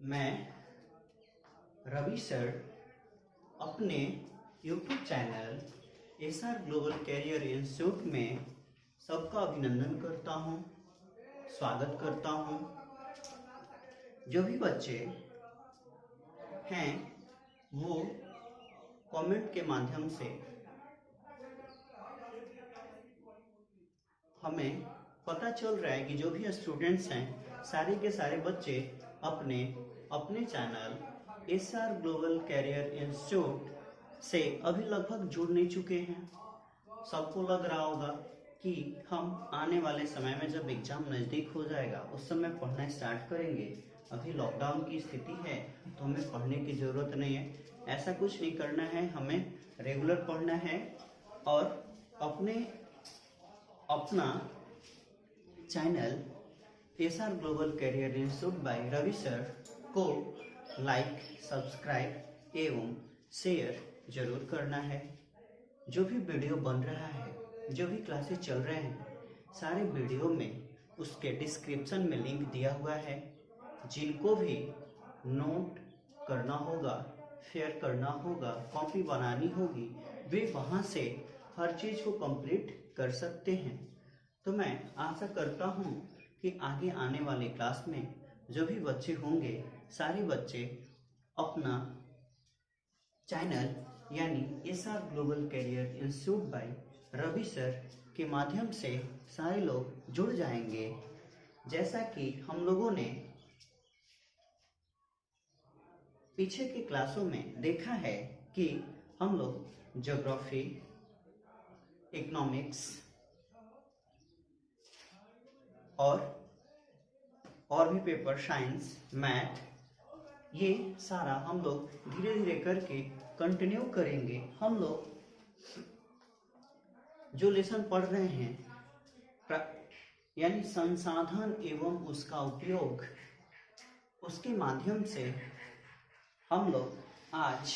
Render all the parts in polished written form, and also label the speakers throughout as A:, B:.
A: मैं रवि सर अपने YouTube channel SR global career institute में सबका अभिनंदन करता हूँ, स्वागत करता हूँ। जो भी बच्चे हैं वो कमेंट के माध्यम से हमें पता चल रहा है कि जो भी स्टूडेंट्स हैं सारे के सारे बच्चे अपने अपने channel SR global career institute से अभी लगभग जुड़ नहीं चुके हैं। सबको लग रहा होगा कि हम आने वाले समय में जब एग्जाम नज़दीक हो जाएगा उस समय पढ़ना स्टार्ट करेंगे। अभी लॉकडाउन की स्थिति है तो हमें पढ़ने की ज़रूरत नहीं है। ऐसा कुछ नहीं करना है, हमें रेगुलर पढ़ना है और अपना channel SR global career institute by Ravi sir को लाइक, सब्सक्राइब एवं शेयर जरूर करना है। जो भी वीडियो बन रहा है, जो भी क्लासेस चल रहे हैं, सारे वीडियो में उसके डिस्क्रिप्शन में लिंक दिया हुआ है। जिनको भी नोट करना होगा, शेयर करना होगा, कॉपी बनानी होगी, वे वहाँ से हर चीज़ को कंप्लीट कर सकते हैं। तो मैं आशा करता हूँ कि आगे आने वाले क्लास में जो भी बच्चे होंगे सारे बच्चे अपना चैनल यानी SR global career institute by Ravi sir के माध्यम से सारे लोग जुड़ जाएंगे। जैसा कि हम लोगों ने पीछे के क्लासों में देखा है कि हम लोग ज्योग्राफी, इकोनॉमिक्स और भी पेपर, साइंस, मैथ, ये सारा हम लोग धीरे धीरे करके कंटिन्यू करेंगे। हम लोग जो लेसन पढ़ रहे हैं यानी संसाधन एवं उसका उपयोग, उसके माध्यम से हम लोग आज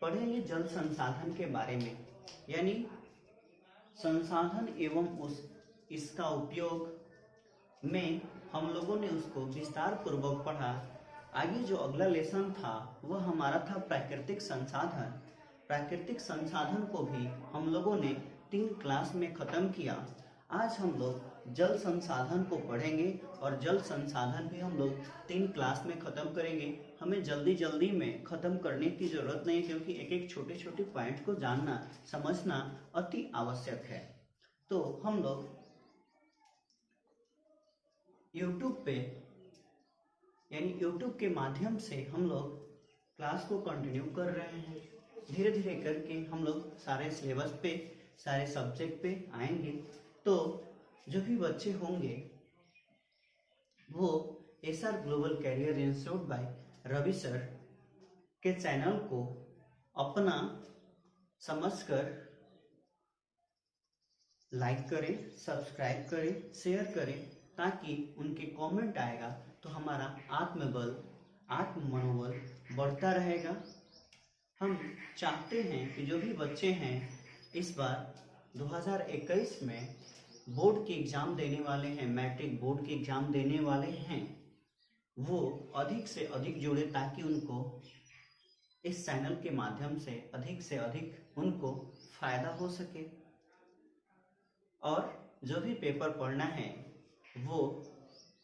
A: पढ़ेंगे जल संसाधन के बारे में। यानी संसाधन एवं इसका उपयोग में हम लोगों ने उसको विस्तार पूर्वक पढ़ा। आगे जो अगला लेसन था वह हमारा था प्राकृतिक संसाधन। प्राकृतिक संसाधन को भी हम लोगों ने 3 क्लास में ख़त्म किया। आज हम लोग जल संसाधन को पढ़ेंगे और जल संसाधन भी हम लोग 3 क्लास में ख़त्म करेंगे। हमें जल्दी जल्दी में ख़त्म करने की ज़रूरत नहीं है, क्योंकि एक एक छोटे छोटे पॉइंट को जानना, समझना अति आवश्यक है। तो हम लोग YouTube पे यानी YouTube के माध्यम से हम लोग क्लास को कंटिन्यू कर रहे हैं। धीरे धीरे करके हम लोग सारे सिलेबस पे, सारे सब्जेक्ट पे आएंगे। तो जो भी बच्चे होंगे वो SR global career institute by Ravi sir के चैनल को अपना समझकर लाइक करें, सब्सक्राइब करें, शेयर करें, ताकि उनके कमेंट आएगा तो हमारा आत्मबल, आत्म मनोबल बढ़ता रहेगा। हम चाहते हैं कि जो भी बच्चे हैं इस बार 2021 में बोर्ड के एग्ज़ाम देने वाले हैं, मैट्रिक बोर्ड के एग्ज़ाम देने वाले हैं, वो अधिक से अधिक जुड़े ताकि उनको इस चैनल के माध्यम से अधिक उनको फ़ायदा हो सके। और जो भी पेपर पढ़ना है वो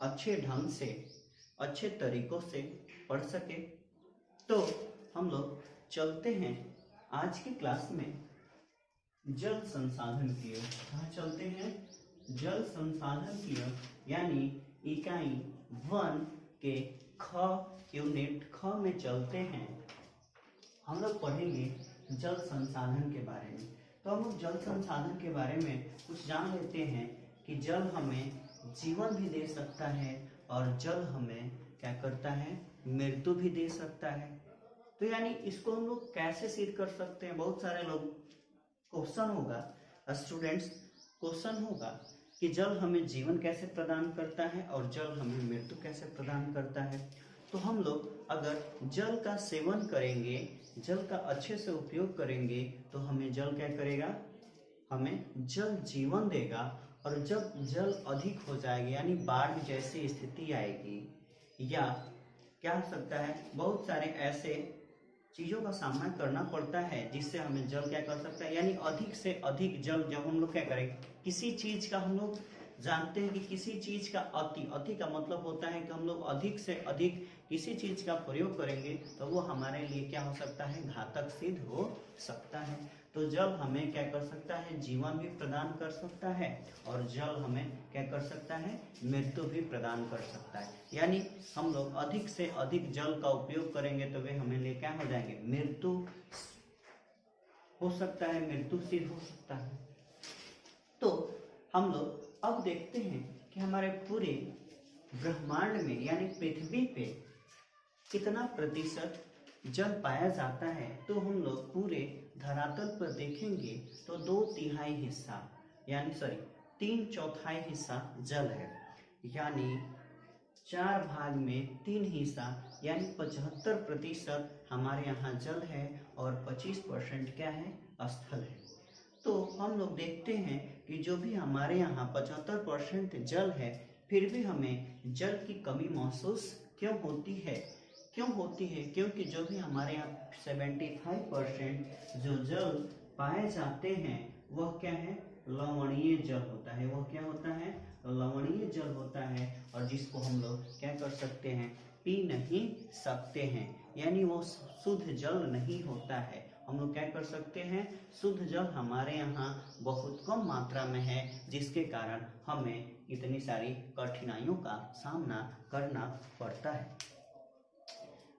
A: अच्छे ढंग से, अच्छे तरीक़ों से पढ़ सके। तो हम लोग चलते हैं आज की क्लास में जल संसाधन की ओर। कहाँ चलते हैं? जल संसाधन की ओर, यानी इकाई 1 के ख यूनिट ख में चलते हैं। हम लोग पढ़ेंगे जल संसाधन के बारे में। तो हम लोग जल संसाधन के बारे में कुछ जान लेते हैं कि जल हमें जीवन भी दे सकता है और जल हमें क्या करता है, मृत्यु भी दे सकता है। तो यानी इसको हम लोग कैसे सिद्ध कर सकते हैं? बहुत सारे लोग क्वेश्चन होगा, स्टूडेंट्स क्वेश्चन होगा कि जल हमें जीवन कैसे प्रदान करता है और जल हमें मृत्यु कैसे प्रदान करता है। तो हम लोग अगर जल का सेवन करेंगे, जल का अच्छे से उपयोग करेंगे तो हमें जल क्या करेगा? हमें जल जीवन देगा। और जब जल अधिक हो जाएगी यानी बाढ़ जैसी स्थिति आएगी या क्या हो सकता है, बहुत सारे ऐसे चीजों का सामना करना पड़ता है जिससे हमें जल क्या कर सकता है, यानी अधिक से अधिक जल जब हम लोग क्या करें, किसी चीज का हम लोग जानते हैं कि किसी चीज का अति का मतलब होता है कि हम लोग अधिक से अधिक किसी चीज का प्रयोग करेंगे तो वो हमारे लिए क्या हो सकता है, घातक सिद्ध हो सकता है। तो जल हमें क्या कर सकता है, जीवन भी प्रदान कर सकता है और जल हमें क्या कर सकता है, मृत्यु भी प्रदान कर सकता है। यानी हम लोग अधिक से अधिक जल का उपयोग करेंगे तो वे हमें लिए क्या हो जाएंगे, मृत्यु हो सकता है, मृत्यु सिद्ध हो सकता है। तो हम लोग अब देखते हैं कि हमारे पूरे ब्रह्मांड में यानी पृथ्वी पे कितना प्रतिशत जल पाया जाता है। तो हम लोग पूरे धरातल पर देखेंगे तो 2/3 हिस्सा यानी 3/4 हिस्सा जल है, यानी 4 भाग में 3 हिस्सा यानी 75% हमारे यहाँ जल है और 25% क्या है, स्थल है। तो हम लोग देखते हैं कि जो भी हमारे यहाँ 75% जल है फिर भी हमें जल की कमी महसूस क्यों होती है, क्योंकि जो भी हमारे यहाँ 75% जो जल पाए जाते हैं वह क्या है, लवणीय जल होता है। वह क्या होता है, लवणीय जल होता है और जिसको हम लोग क्या कर सकते हैं, पी नहीं सकते हैं, यानी वो शुद्ध जल नहीं होता है। हम लोग क्या कर सकते हैं, शुद्ध जल हमारे यहाँ बहुत कम मात्रा में है जिसके कारण हमें इतनी सारी कठिनाइयों का सामना करना पड़ता है।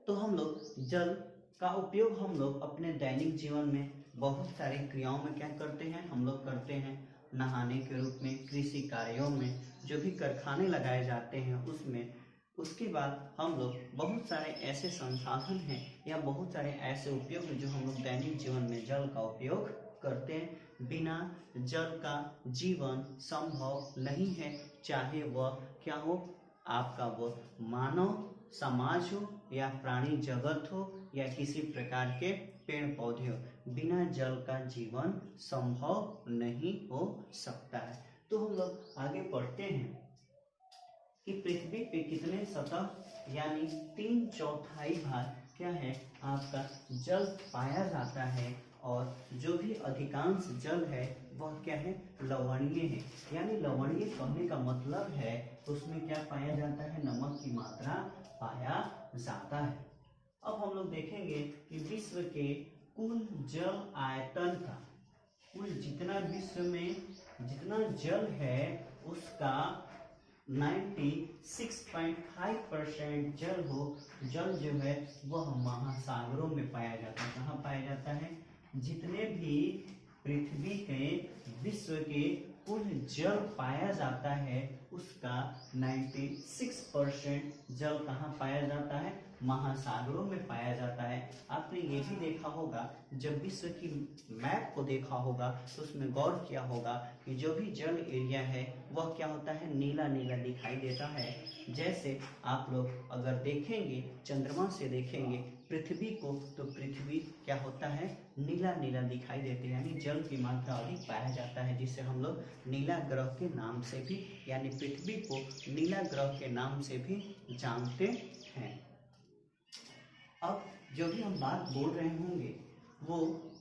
A: तो हम लोग जल का उपयोग हम लोग अपने दैनिक जीवन में बहुत सारी क्रियाओं में क्या करते हैं, हम लोग करते हैं, नहाने के रूप में, कृषि कार्यों में, जो भी कारखाने लगाए जाते हैं उसमें। उसके बाद हम लोग बहुत सारे ऐसे संसाधन हैं या बहुत सारे ऐसे उपयोग हैं जो हम लोग दैनिक जीवन में जल का उपयोग करते हैं। बिना जल का जीवन संभव नहीं है, चाहे वह क्या हो, आपका वो मानव समाज हो या प्राणी जगत हो या किसी प्रकार के पेड़ पौधे हो, बिना जल का जीवन संभव नहीं हो सकता है। तो हम लोग आगे बढ़ते हैं कि पृथ्वी पे कितने सतह यानी 3/4 भाग क्या है, आपका जल पाया जाता है और जो भी अधिकांश जल है वह क्या है, लवणीय है। यानी लवणीय कहने का मतलब है उसमें क्या पाया जाता है, नमक की मात्रा पाया जाता है। अब हम लोग देखेंगे कि विश्व के कुल जल आयतन का, कुल जितना विश्व में जितना जल है उसका 96.5% जल जो है वह महासागरों में पाया जाता है। कहाँ पाया जाता है, जितने भी पृथ्वी के विश्व के कुल जल पाया जाता है उसका 96% जल कहाँ पाया जाता है, महासागरों में पाया जाता है। आपने ये भी देखा होगा, जब विश्व की मैप को देखा होगा तो उसमें गौर किया होगा कि जो भी जल एरिया है वह क्या होता है, नीला नीला दिखाई देता है। जैसे आप लोग अगर देखेंगे, चंद्रमा से देखेंगे पृथ्वी को तो पृथ्वी क्या होता है, नीला नीला दिखाई देते हैं, यानी जल की मात्रा अधिक पाया जाता है, जिससे हम लोग नीला ग्रह के नाम से भी यानी पृथ्वी को नीला ग्रह के नाम से भी जानते हैं। अब जो भी हम बात बोल रहे होंगे वो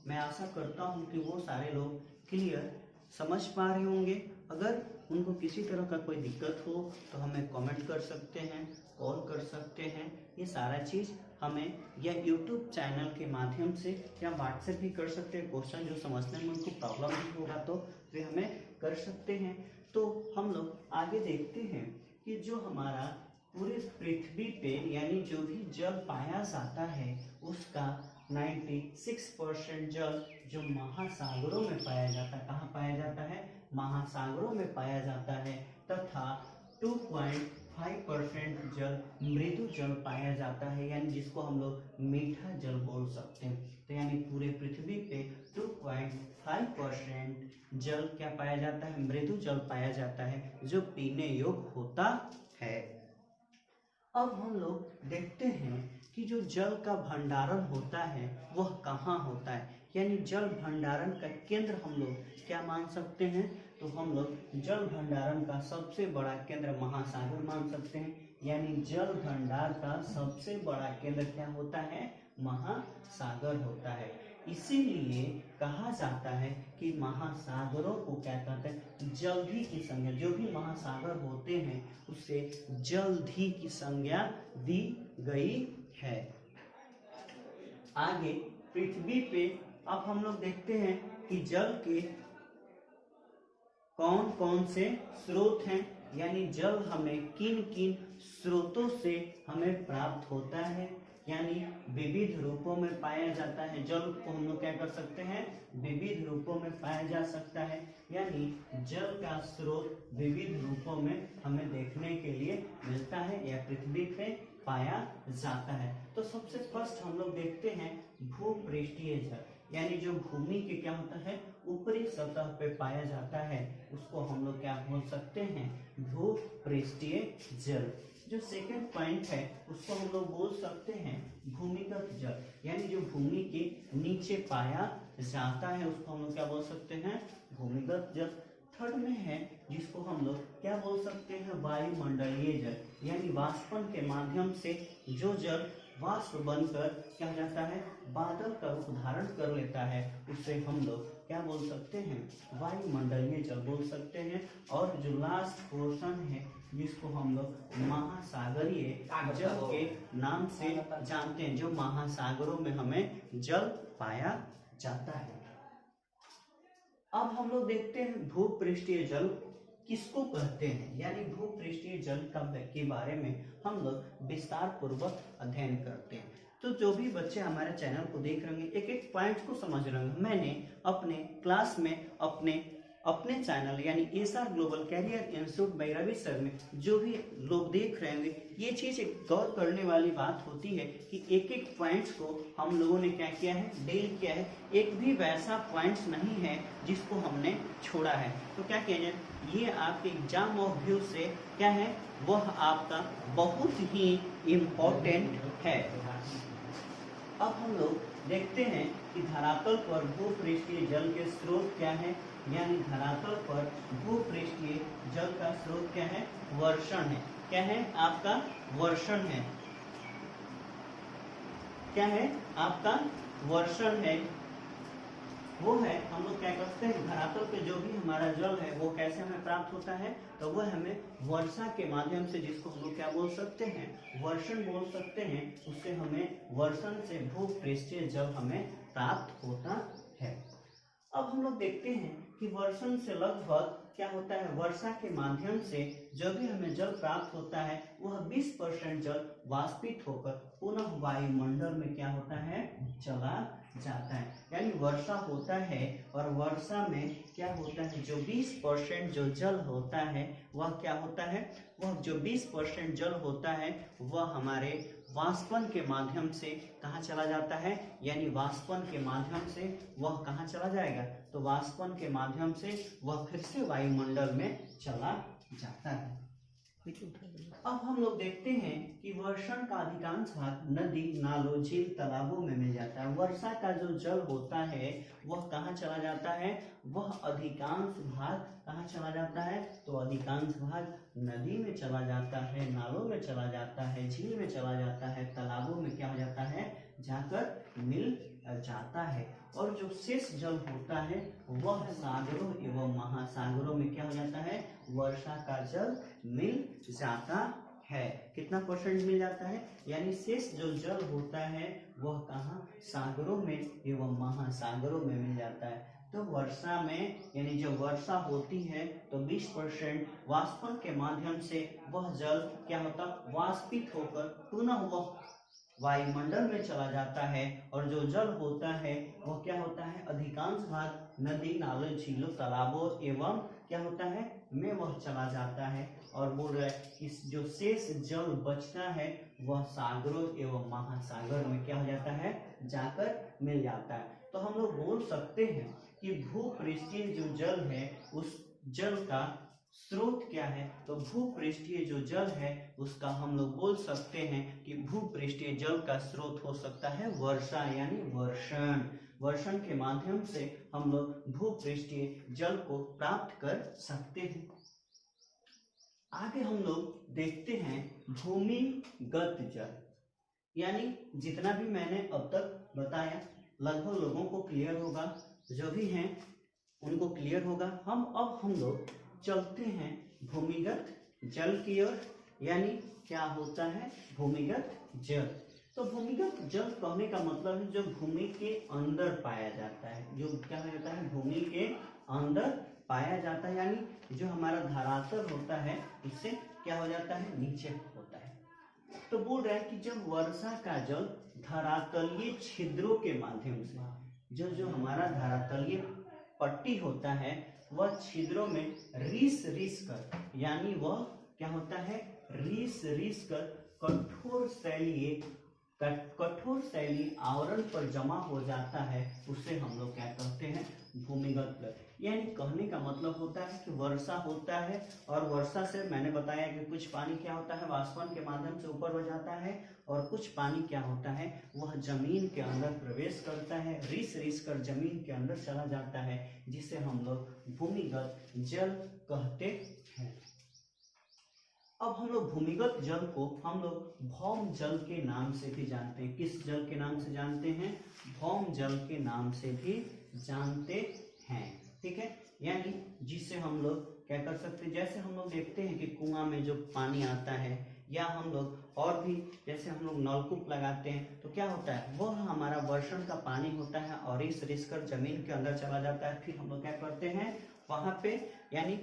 A: मैं आशा करता हूँ कि वो सारे लोग क्लियर समझ पा रहे होंगे। अगर उनको किसी तरह का कोई दिक्कत हो तो हमें कमेंट कर सकते हैं, कॉल कर सकते हैं, ये सारा चीज़ हमें या यूट्यूब चैनल के माध्यम से या व्हाट्सएप भी कर सकते हैं। क्वेश्चन जो समझने में उनको प्रॉब्लम नहीं होगा तो वे हमें कर सकते हैं। तो हम लोग आगे देखते हैं कि जो हमारा पूरे पृथ्वी पे यानी जो भी जल पाया जाता है उसका 96% जल जो महासागरों में पाया जाता है। कहाँ पाया जाता है, महासागरों में पाया जाता है, तथा 2.5% जल मृदु जल पाया जाता है, यानी जिसको हम लोग मीठा जल बोल सकते हैं। तो यानी पूरे पृथ्वी पे 2.5% जल क्या पाया जाता है, मृदु जल पाया जाता है जो पीने योग्य होता है। अब हम लोग देखते हैं कि जो जल का भंडारण होता है वह कहाँ होता है, यानी जल भंडारण का केंद्र हम लोग क्या मान सकते हैं, तो हम लोग जल भंडारण का सबसे बड़ा केंद्र महासागर मान सकते हैं। यानी जल भंडार का सबसे बड़ा केंद्र क्या होता है? महासागर होता है। इसीलिए कहा जाता है कि महासागरों को क्या कहते हैं? जलधि की संज्ञा। जो भी महासागर होते हैं उसे जलधि की संज्ञा दी गई है। आगे पृथ्वी पे अब हम लोग देखते हैं कि जल के कौन कौन से स्रोत हैं, यानी जल हमें किन किन स्रोतों से हमें प्राप्त होता है। यानी विविध रूपों में पाया जाता है। जल को हम लोग क्या कर सकते हैं? विविध रूपों में पाया जा सकता है। यानी जल का स्रोत विविध रूपों में हमें देखने के लिए मिलता है या पृथ्वी पे पाया जाता है। तो सबसे फर्स्ट हम लोग देखते हैं भूपृष्ठीय जल, यानी जो भूमि के क्या होता है? ऊपरी सतह पे पाया जाता है, उसको हम लोग क्या बोल सकते हैं? भूपृष्ठीय जल। जो सेकंड पॉइंट है उसको हम लोग बोल सकते हैं भूमिगत जल, यानी जो भूमि के नीचे पाया जाता है उसको हम लोग क्या बोल सकते हैं? भूमिगत जल। थर्ड में है जिसको हम लोग क्या बोल सकते हैं? वायुमंडलीय जल, यानी वाष्पन के माध्यम से जो जल वाष्प बनकर क्या हो जाता है? बादल का रूप धारण कर लेता है, उससे हम लोग क्या बोल सकते हैं? वायुमंडलीय जल बोल सकते हैं। और जो लास्ट पोर्शन है जिसको हम लोग महासागरीय जल के नाम से जानते हैं, जो महासागरों में हमें जल पाया जाता है। अब हम लोग देखते हैं भूपृष्ठीय जल किसको कहते हैं, यानी भूपृष्ठीय जल के बारे में हम लोग विस्तार पूर्वक अध्ययन करते हैं। तो जो भी बच्चे हमारे चैनल को देख रहे हैं एक एक पॉइंट को समझ रहे हैं। मैंने अपने क्लास में अपने चैनल यानी SR global career institute Bhairavi sir में जो भी लोग देख रहे होंगे, ये चीज एक गौर करने वाली बात होती है कि एक एक पॉइंट्स को हम लोगों ने क्या किया है? डील किया है। एक भी वैसा पॉइंट्स नहीं है जिसको हमने छोड़ा है। तो क्या किया जाए, ये आपके एग्जाम ऑफ व्यू से क्या है? वह आपका बहुत ही इम्पोर्टेंट है। अब हम लोग देखते हैं कि धरातल पर भूपृष्ठीय जल के स्रोत क्या है, यानी धरातल पर भूपृष्ठीय जल का स्रोत क्या है? वर्षण है। क्या है? आपका वर्षण है। क्या है? आपका वर्षण है। वो है हम लोग क्या करते हैं? धरातल पे जो भी हमारा जल है वो कैसे हमें प्राप्त होता है? तो वह हमें वर्षा के माध्यम से, जिसको हम लोग क्या बोल सकते हैं? वर्षण बोल सकते हैं। उससे हमें वर्षण से भूपृष्ठीय जल हमें प्राप्त होता है। अब हम लोग देखते हैं कि वर्षण से लगभग क्या होता है? वर्षा के माध्यम से जो भी हमें जल प्राप्त होता है वह 20% जल वाष्पित होकर पुनः वायुमंडल में क्या होता है? चला जाता है। यानी वर्षा होता है और वर्षा में क्या होता है? जो 20% जो जल होता है वह क्या होता है? वह जो 20% जल होता है वह हमारे वाष्पन के माध्यम से कहाँ चला जाता है? यानी वाष्पन के माध्यम से वह कहाँ चला जाएगा? तो वाष्पन के माध्यम से वह फिर से वायुमंडल में चला जाता है। अब हम लोग देखते हैं कि वर्षण का अधिकांश भाग नदी, नालों, झील, तालाबों में मिल जाता है। वर्षा का जो जल होता है वह कहाँ चला जाता है? वह अधिकांश भाग कहाँ चला जाता है? तो अधिकांश भाग नदी में चला जाता है, नालों में चला जाता है, झील में चला जाता है, तालाबों में क्या हो जाता है? जाकर मिल जाता है। और जो शेष जल होता है वह सागरों एवं महासागरों में क्या हो जाता है? वर्षा का जल मिल जाता है। कितना परसेंट मिल जाता है? यानी शेष जो जल होता है वह कहाँ? सागरों में एवं महासागरों में मिल जाता है। तो वर्षा में यानी जब वर्षा होती है तो 20% वाष्पन के माध्यम से वह जल क्या होता? वाष्पित होकर पुनः वह वायुमंडल में चला जाता है। और जो जल होता है वह क्या होता है? अधिकांश भाग नदी, नालों, झीलों, तालाबों एवं क्या होता है? में वह चला जाता है। और बोल रहे कि जो शेष जल बचता है वह सागरों एवं महासागर में क्या हो जाता है? जाकर मिल जाता है। तो हम लोग बोल सकते हैं कि भूपृष्ठीय जो जल है उस जल का स्रोत क्या है? तो भूपृष्ठीय जो जल है उसका हम लोग बोल सकते हैं कि भूपृष्ठीय जल का स्रोत हो सकता है वर्षा यानी वर्षण। वर्षण के माध्यम से हम लोग भूपृष्ठीय जल को प्राप्त कर सकते हैं। आगे हम लोग देखते हैं भूमिगत जल, यानी जितना भी मैंने अब तक बताया लगभग लोगों को क्लियर होगा, जो भी हैं उनको क्लियर होगा। अब हम लोग चलते हैं भूमिगत जल की ओर, यानी क्या होता है भूमिगत जल। तो भूमिगत जल कहने का मतलब है जो भूमि के अंदर पाया जाता है, जो क्या होता है भूमि के अंदर पाया जाता है, यानी जो हमारा धरातल होता है उससे क्या हो जाता है नीचे होता है। तो बोल रहा है कि जब वर्षा का जल धरातलीय छिद्रों के माध्यम से जो हमारा धरातलीय पट्टी होता है वह छिद्रों में रिस रिस कर, यानी वह क्या होता है रिस रिस कर कठोर शैली आवरण पर जमा हो जाता है, उसे हम लोग क्या कहते हैं भूमिगत जल। यानी कहने का मतलब होता है कि वर्षा होता है और वर्षा से मैंने बताया कि कुछ पानी क्या होता है वाष्पन के माध्यम से ऊपर हो जाता है और कुछ पानी क्या होता है वह जमीन के अंदर प्रवेश करता है, रिस रिस कर जमीन के अंदर चला जाता है, जिसे हम लोग भूमिगत जल कहते हैं। अब हम लोग भूमिगत जल को हम लोग भौम जल के नाम से भी जानते हैं। किस जल के नाम से जानते हैं? भौम जल के नाम से भी जानते हैं। ठीक है, यानी जिससे हम लोग क्या कर सकते हैं, जैसे हम लोग देखते हैं कि कुआं में जो पानी आता है या हम लोग और भी जैसे हम लोग नलकूप लगाते हैं तो क्या होता है वह हमारा वर्षण का पानी होता है और इस रिस कर जमीन के अंदर चला जाता है। फिर हम लोग क्या करते हैं वहां पे, यानी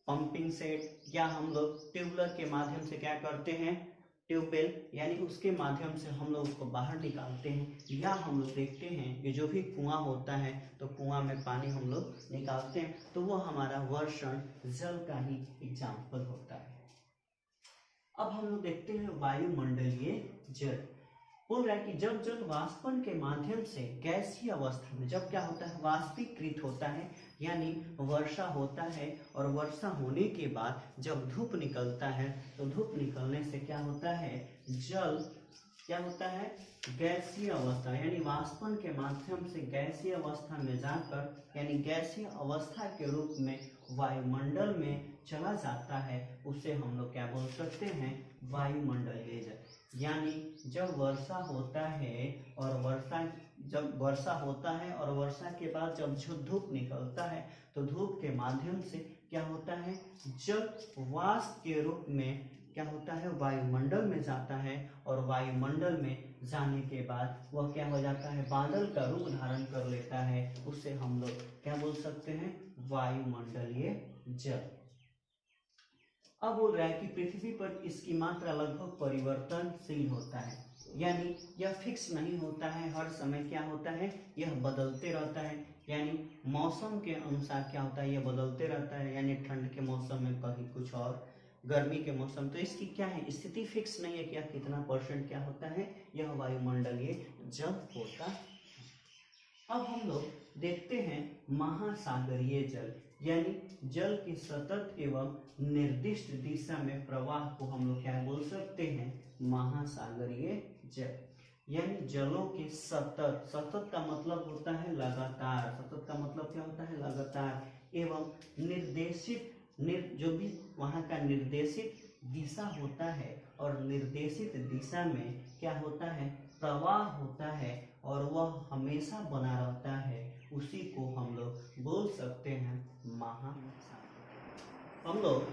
A: पंपिंग सेट या हम लोग ट्यूबवेल के माध्यम से क्या करते हैं ट्यूबवेल, यानी उसके माध्यम से हम लोग उसको बाहर निकालते हैं, या हम लोग देखते हैं कि जो भी कुआं होता है तो कुआं में पानी हम लोग निकालते हैं, तो वो हमारा वर्षण जल का ही एग्जाम्पल होता है। अब हम लोग देखते हैं वायुमंडलीय जल। बोल रहा है कि जब जल वाष्पन के माध्यम से गैसीय अवस्था में जब क्या होता है वाष्पीकृत होता है, यानी वर्षा होता है और वर्षा होने के बाद जब धूप निकलता है तो धूप निकलने से क्या होता है जल क्या होता है गैसीय अवस्था, यानी वाष्पन के माध्यम से गैसीय अवस्था में जाकर, यानी गैसीय अवस्था के रूप में वायुमंडल में चला जाता है, उसे हम लोग क्या बोल सकते हैं वायुमंडलीय जल। यानी जब वर्षा होता है और वर्षा के बाद जब धूप निकलता है तो धूप के माध्यम से क्या होता है जल वाष्प के रूप में क्या होता है वायुमंडल में जाता है, और वायुमंडल में जाने के बाद वह क्या हो जाता है बादल का रूप धारण कर लेता है, उससे हम लोग क्या बोल सकते हैं वायुमंडलीय जल। अब बोल रहा है कि पृथ्वी पर इसकी मात्रा लगभग परिवर्तनशील होता है, यानी यह फिक्स नहीं होता है, हर समय क्या होता है यह बदलते रहता है, यानी मौसम के अनुसार क्या होता है यह बदलते रहता है, यानी ठंड के मौसम में कहीं कुछ और, गर्मी के मौसम, तो इसकी क्या है स्थिति फिक्स नहीं है कि कितना परसेंट क्या होता है यह वायुमंडलीय जल होता है। अब हम लोग देखते हैं महासागरीय जल, यानी जल की सतत एवं निर्दिष्ट दिशा में प्रवाह को हम लोग क्या बोल सकते हैं महासागरीय जल, यानी जलों के सतत का मतलब होता है लगातार, सतत का मतलब क्या होता है लगातार, एवं निर्देशित जो भी वहाँ का निर्देशित दिशा होता है, और निर्देशित दिशा में क्या होता है प्रवाह होता है और वह हमेशा बना रहता है, उसी को हम लोग बोल सकते हैं महासागर। हम लोग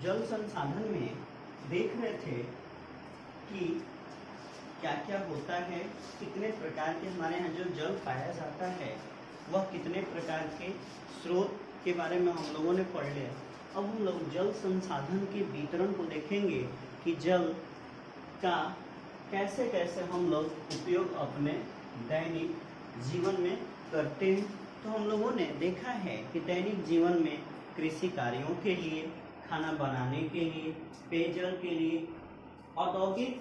A: जल संसाधन में देख रहे थे कि क्या क्या होता है, कितने प्रकार के हमारे यहाँ जो जल पाया जाता है वह कितने प्रकार के स्रोत के बारे में हम लोगों ने पढ़ लिया। अब हम लोग जल संसाधन के वितरण को देखेंगे कि जल का कैसे कैसे हम लोग उपयोग अपने दैनिक जीवन में करते हैं। तो हम लोगों ने देखा है कि दैनिक जीवन में कृषि कार्यों के लिए, खाना बनाने के लिए, पेयजल के लिए, औद्योगिक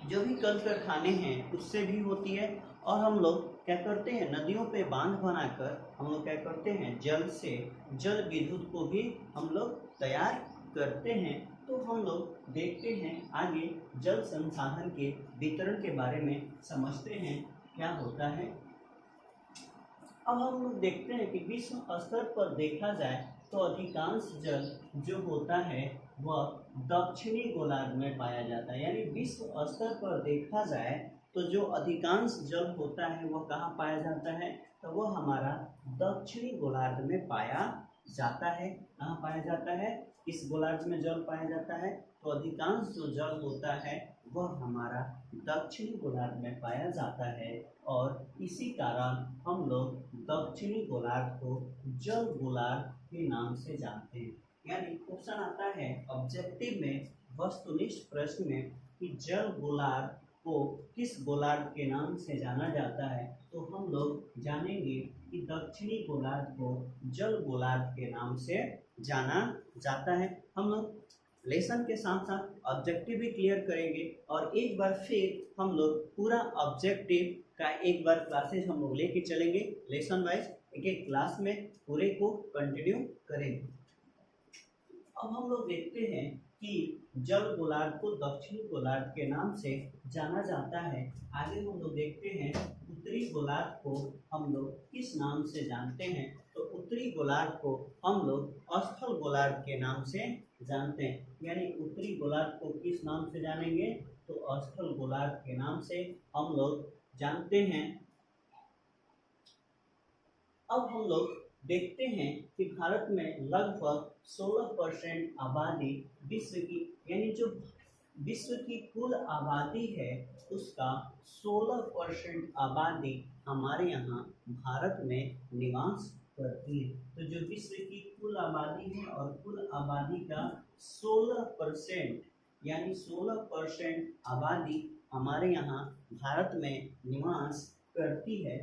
A: जो भी कल कारखाने हैं उससे भी होती है, और हम लोग क्या करते हैं नदियों पे बांध बनाकर हम लोग क्या करते हैं जल से जल विद्युत को भी हम लोग तैयार करते हैं। तो हम लोग देखते हैं आगे जल संसाधन के वितरण के बारे में समझते हैं क्या होता है। अब हम लोग देखते हैं कि विश्व स्तर पर देखा जाए तो अधिकांश जल जो होता है वह दक्षिणी गोलार्ध में पाया जाता है। यानी विश्व स्तर पर देखा जाए तो जो अधिकांश जल होता है वह कहाँ पाया जाता है, तो वह हमारा दक्षिणी गोलार्ध में पाया जाता है। कहाँ पाया जाता है, इस गोलार्ध में जल पाया जाता है। तो अधिकांश जो जल होता है वह हमारा दक्षिणी गोलार्ध में पाया जाता है और इसी कारण हम लोग दक्षिणी गोलार्ध को जल गोलार्ध के नाम से जानते हैं। यानी क्वेश्चन आता है ऑब्जेक्टिव में वस्तुनिष्ठ प्रश्न में कि जल गोलार्ध को किस गोलार्ध के नाम से जाना जाता है, तो हम लोग जानेंगे कि दक्षिणी गोलार्ध को जल गोलार्ध के नाम से जाना जाता है। हम लोग लेसन के साथ साथ ऑब्जेक्टिव भी क्लियर करेंगे और एक बार फिर हम लोग पूरा ऑब्जेक्टिव का एक बार क्लासेस हम लोग लेके चलेंगे, लेसन वाइज एक एक क्लास में पूरे को कंटिन्यू करेंगे। अब हम लोग देखते हैं कि जल गोलार्ध को दक्षिणी गोलार्ध के नाम से जाना जाता है। आगे हम लोग देखते हैं उत्तरी गोलार्ध को हम लोग किस नाम से जानते हैं, तो उत्तरी गोलार्ध को हम लोग स्थल गोलार्ध के नाम से जानते हैं। यानी उत्तरी गोलार्ध को किस नाम से जानेंगे, तो स्थल गोलार्ध के नाम से हम लोग जानते हैं। अब हम लोग देखते हैं कि भारत में लगभग 16% आबादी विश्व की, यानी जो विश्व की कुल आबादी है उसका 16% आबादी हमारे यहाँ भारत में निवास करती है। तो जो विश्व की कुल आबादी है और कुल आबादी का 16% यानी 16% आबादी हमारे यहाँ भारत में निवास करती है।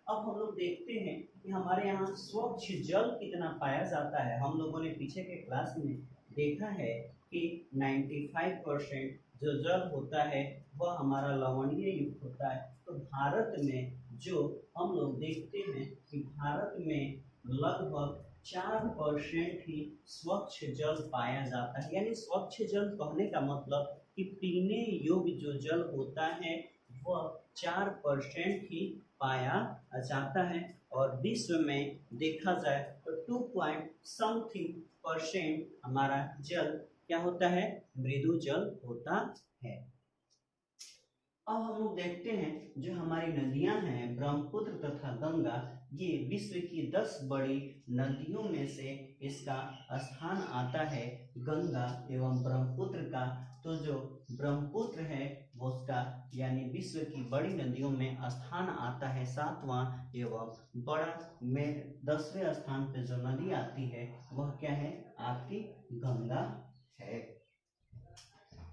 A: अब हम लोग देखते हैं कि हमारे यहाँ स्वच्छ जल कितना पाया जाता है। हम लोगों ने पीछे के क्लास में देखा है कि 95% जो जल होता है वह हमारा लवणीय युक्त होता है। तो भारत में जो हम लोग देखते हैं कि भारत में लगभग 4% ही स्वच्छ जल पाया जाता है। यानी स्वच्छ जल कहने का मतलब कि पीने योग्य जो जल होता है वह 4% ही पाया जाता है। और विश्व में देखा जाए तो 2.something% हमारा जल क्या होता है, मृदु जल होता है। अब हम लोग देखते हैं जो हमारी नदियां हैं ब्रह्मपुत्र तथा गंगा, ये विश्व की 10 बड़ी नदियों में से इसका स्थान आता है गंगा एवं ब्रह्मपुत्र का। तो जो ब्रह्मपुत्र है वो उसका यानी विश्व की बड़ी नदियों में स्थान आता है 7वां एवं बड़ा में 10वें स्थान पे जो नदी आती है वह क्या है, आपकी गंगा है।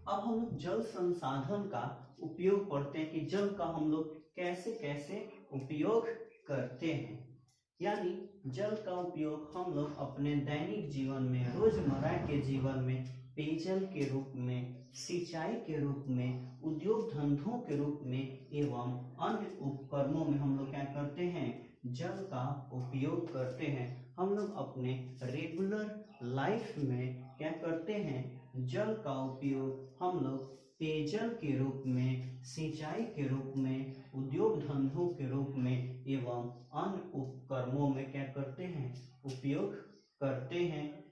A: अब हम लोग जल संसाधन का उपयोग पढ़ते हैं कि जल का हम लोग कैसे कैसे उपयोग करते हैं। यानी जल का उपयोग हम लोग अपने दैनिक जीवन में, रोजमर्रा के जीवन में पेयजल के रूप में, सिंचाई के रूप में, उद्योग धंधों के रूप में एवं अन्य उपकरणों में हम लोग क्या करते हैं, जल का उपयोग करते हैं। हम लोग अपने रेगुलर लाइफ में क्या करते हैं, जल का उपयोग हम लोग पेयजल के रूप में, सिंचाई के रूप में, उद्योग धंधों के रूप में एवं अन्य उपकरणों में क्या करते हैं, उपयोग करते हैं।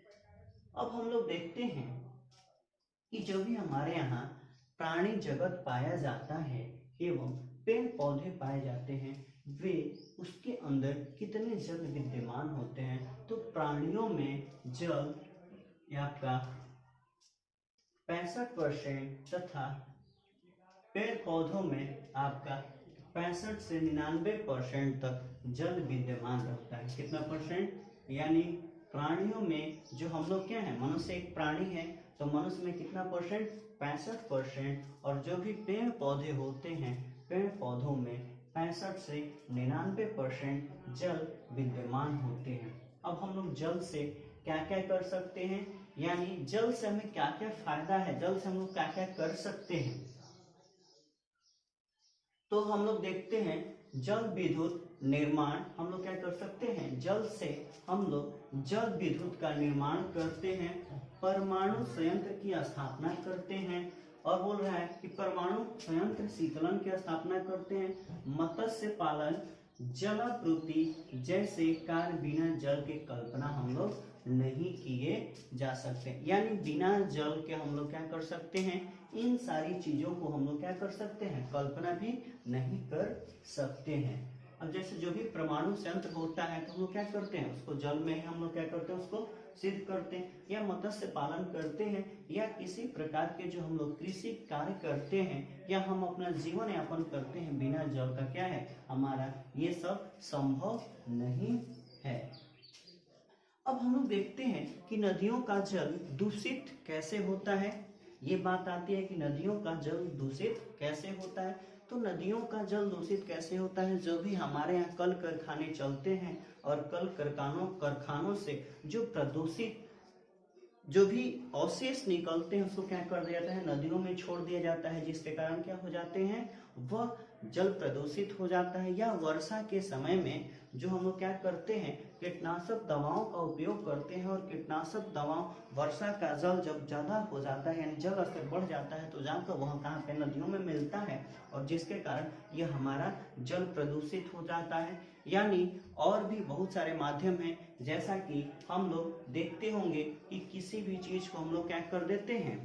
A: अब हम लोग देखते हैं कि जो भी हमारे यहाँ प्राणी जगत पाया जाता है एवं पेड़ पौधे पाए जाते हैं वे उसके अंदर कितने जल विद्यमान होते हैं, तो प्राणियों में जल आपका 65% तथा पेड़ पौधों में आपका 65 से 99% तक जल विद्यमान रहता है। कितना परसेंट, यानी प्राणियों में जो हम लोग क्या है, मनुष्य एक प्राणी है तो मनुष्य में कितना परसेंट, 65%। और जो भी पेड़ पौधे होते हैं पेड़ पौधों में 65 से 99% जल विद्यमान होते हैं। अब हम लोग जल से क्या क्या कर सकते हैं, यानी जल से हमें क्या क्या फायदा है, जल से हम लोग क्या क्या कर सकते हैं, तो हम लोग देखते हैं जल विद्युत निर्माण हम लोग क्या कर सकते हैं, जल से हम लोग जल विद्युत का निर्माण करते हैं, परमाणु संयंत्र की स्थापना करते हैं और बोल रहा है कि परमाणु संयंत्र शीतलन की स्थापना करते हैं, मत्स्य पालन, जलापूर्ति जैसे कार्य बिना जल के कल्पना हम लोग नहीं किए जा सकते। यानी बिना जल के हम लोग क्या कर सकते हैं, इन सारी चीजों को हम लोग क्या कर सकते हैं, कल्पना भी नहीं कर सकते हैं। अब जैसे जो भी परमाणु संयंत्र होता है तो हम लोग क्या करते हैं, उसको जल में ही हम लोग क्या करते हैं, उसको सिद्ध करते हैं, या मत्स्य पालन करते हैं, या किसी प्रकार के जो हम लोग कृषि कार्य करते हैं, या हम अपना जीवन यापन करते हैं, बिना जल का क्या है, हमारा ये सब संभव नहीं है। अब हम लोग देखते हैं कि नदियों का जल दूषित कैसे होता है। ये बात आती है कि नदियों का जल दूषित कैसे होता है। तो नदियों का जल दूषित कैसे होता है, जो भी हमारे यहाँ कल कारखाने चलते हैं और कल कारखानों से जो प्रदूषित जो भी अवशेष निकलते हैं उसको क्या कर दिया जाता है, नदियों में छोड़ दिया जाता है, जिसके कारण क्या हो जाते हैं, वह जल प्रदूषित हो जाता है। या वर्षा के समय में जो हम लोग क्या करते हैं, कीटनाशक दवाओं का उपयोग करते हैं, और कीटनाशक दवाओं वर्षा का जल जब ज्यादा हो जाता है, यानी जल स्तर बढ़ जाता है, तो जाकर वह कहाँ पे, नदियों में मिलता है, और जिसके कारण यह हमारा जल प्रदूषित हो जाता है। यानी और भी बहुत सारे माध्यम हैं, जैसा कि हम लोग देखते होंगे कि किसी भी चीज को हम लोग क्या कर देते हैं,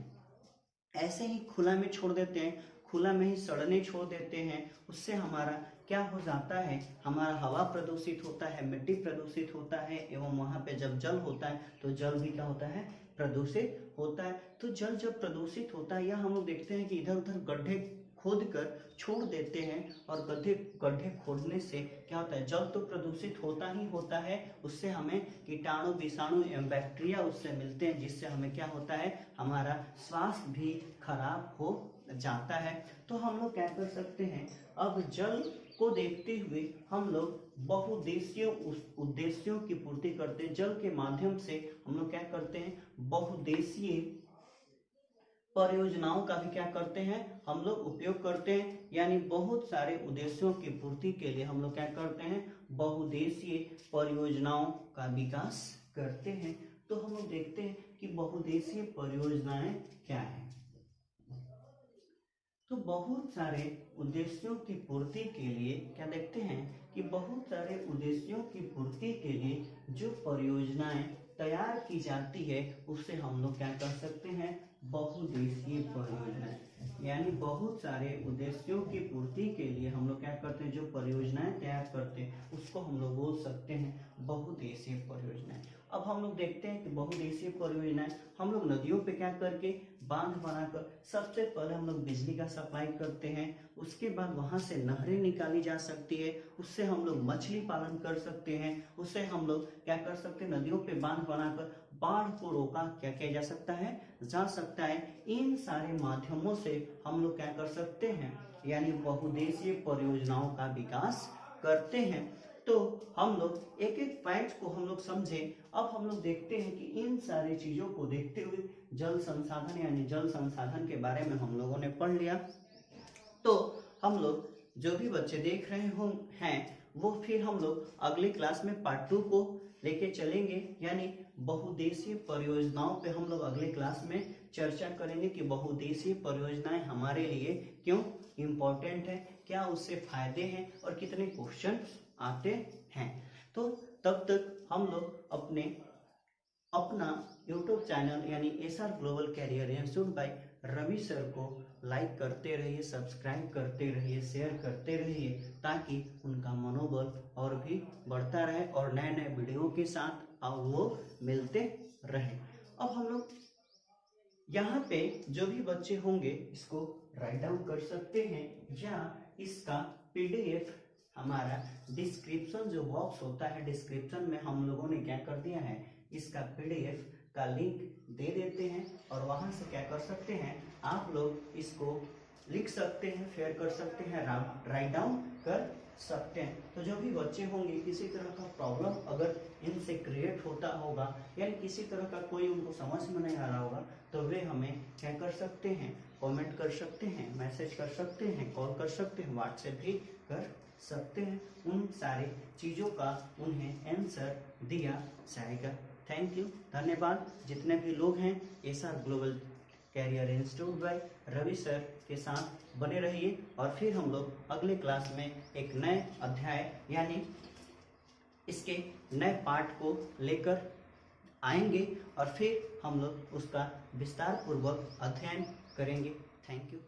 A: ऐसे ही खुला में छोड़ देते हैं, खुला में ही सड़ने छोड़ देते हैं, उससे हमारा क्या हो जाता है, हमारा हवा प्रदूषित होता है, मिट्टी प्रदूषित होता है, एवं वहां पे जब जल होता है तो जल भी क्या होता है, प्रदूषित होता है। तो जल जब प्रदूषित होता है, या हम लोग देखते हैं कि इधर उधर गड्ढे खोद कर छोड़ देते हैं, और गड्ढे खोदने से क्या होता है, जल तो प्रदूषित होता ही होता है, उससे हमें कीटाणु विषाणु एवं बैक्टीरिया उससे मिलते हैं, जिससे हमें क्या होता है, हमारा स्वास्थ्य भी खराब हो जाता है। तो हम लोग क्या कर सकते हैं, अब जल को देखते हुए हम लोग बहुउद्देशीय उद्देश्यों की पूर्ति करते हैं। जल के माध्यम से हम लोग क्या करते हैं, बहुउद्देशीय परियोजनाओं का भी क्या करते हैं, हम लोग उपयोग करते हैं। यानी बहुत सारे उद्देश्यों की पूर्ति के लिए हम लोग क्या करते हैं, बहुउद्देशीय परियोजनाओं का विकास करते हैं। तो हम लोग देखते हैं कि बहुउद्देशीय परियोजनाएं क्या है। तो बहुत सारे उद्देश्यों की पूर्ति के लिए क्या देखते हैं कि बहुत सारे उद्देश्यों की पूर्ति के लिए जो परियोजनाएं तैयार की जाती है, उससे हम लोग क्या कर सकते हैं, बहुउद्देशीय परियोजनाएं। यानी बहुत सारे उद्देश्यों की पूर्ति के लिए हम लोग क्या करते हैं, जो परियोजनाएं तैयार करते हैं उसको हम लोग बोल सकते हैं बहुउद्देशीय परियोजनाएं। अब हम लोग देखते हैं कि बहुउद्देशीय परियोजनाएं हम लोग नदियों पे क्या करके, बांध बनाकर सबसे पहले हम लोग बिजली का सप्लाई करते हैं, उसके बाद वहां से नहरें निकाली जा सकती है, उससे हम लोग मछली पालन कर सकते हैं, उससे हम लोग क्या कर सकते हैं, नदियों पे बांध बनाकर बाढ़ को रोका क्या किया जा सकता है। इन सारे माध्यमों से हम लोग क्या कर सकते हैं, यानी बहुउद्देशीय परियोजनाओं का विकास करते हैं। तो हम लोग एक एक पॉइंट को हम लोग समझे। अब हम लोग देखते हैं कि इन सारी चीजों को देखते हुए जल संसाधन यानी जल संसाधन के बारे में हम लोगों ने पढ़ लिया। तो हम लोग जो भी बच्चे देख रहे हैं वो फिर हम लोग अगली क्लास में पार्ट 2 को लेके चलेंगे, यानी बहुउद्देशीय परियोजनाओं पे हम लोग अगले क्लास में चर्चा करेंगे कि बहुउद्देशीय परियोजनाएं हमारे लिए क्यों इम्पोर्टेंट है, क्या उससे फायदे हैं और कितने क्वेश्चन आते हैं। तो तब तक हम लोग अपना YouTube चैनल यानी SR global career institute by Ravi sir को लाइक करते रहिए, सब्सक्राइब करते रहिए, शेयर करते रहिए, ताकि उनका मनोबल और भी बढ़ता रहे और नए नए वीडियो के साथ अब वो मिलते रहे। अब हम लोग यहाँ पे जो भी बच्चे होंगे इसको राइट डाउन कर सकते हैं, या इसका PDF हमारा डिस्क्रिप्शन जो बॉक्स होता है, डिस्क्रिप्शन में हम लोगों ने क्या कर दिया है, इसका PDF का लिंक दे देते हैं, और वहां से क्या कर सकते हैं, आप लोग इसको लिख सकते हैं, शेयर कर सकते हैं, राइट डाउन कर सकते हैं। तो जो भी बच्चे होंगे किसी तरह का प्रॉब्लम अगर इनसे क्रिएट होता होगा, यानी किसी तरह का कोई उनको समझ में नहीं आ रहा होगा, तो वे हमें क्या कर सकते हैं, कमेंट कर सकते हैं, मैसेज कर सकते हैं, कॉल कर सकते हैं, व्हाट्सएप भी कर सकते हैं। उन सारी चीज़ों का उन्हें आंसर दिया जाएगा। थैंक यू, धन्यवाद। जितने भी लोग हैं SR global career institute by Ravi sir के साथ बने रहिए। और फिर हम लोग अगले क्लास में एक नए अध्याय यानी इसके नए पार्ट को लेकर आएंगे और फिर हम लोग उसका विस्तार पूर्वक अध्ययन करेंगे। Thank you.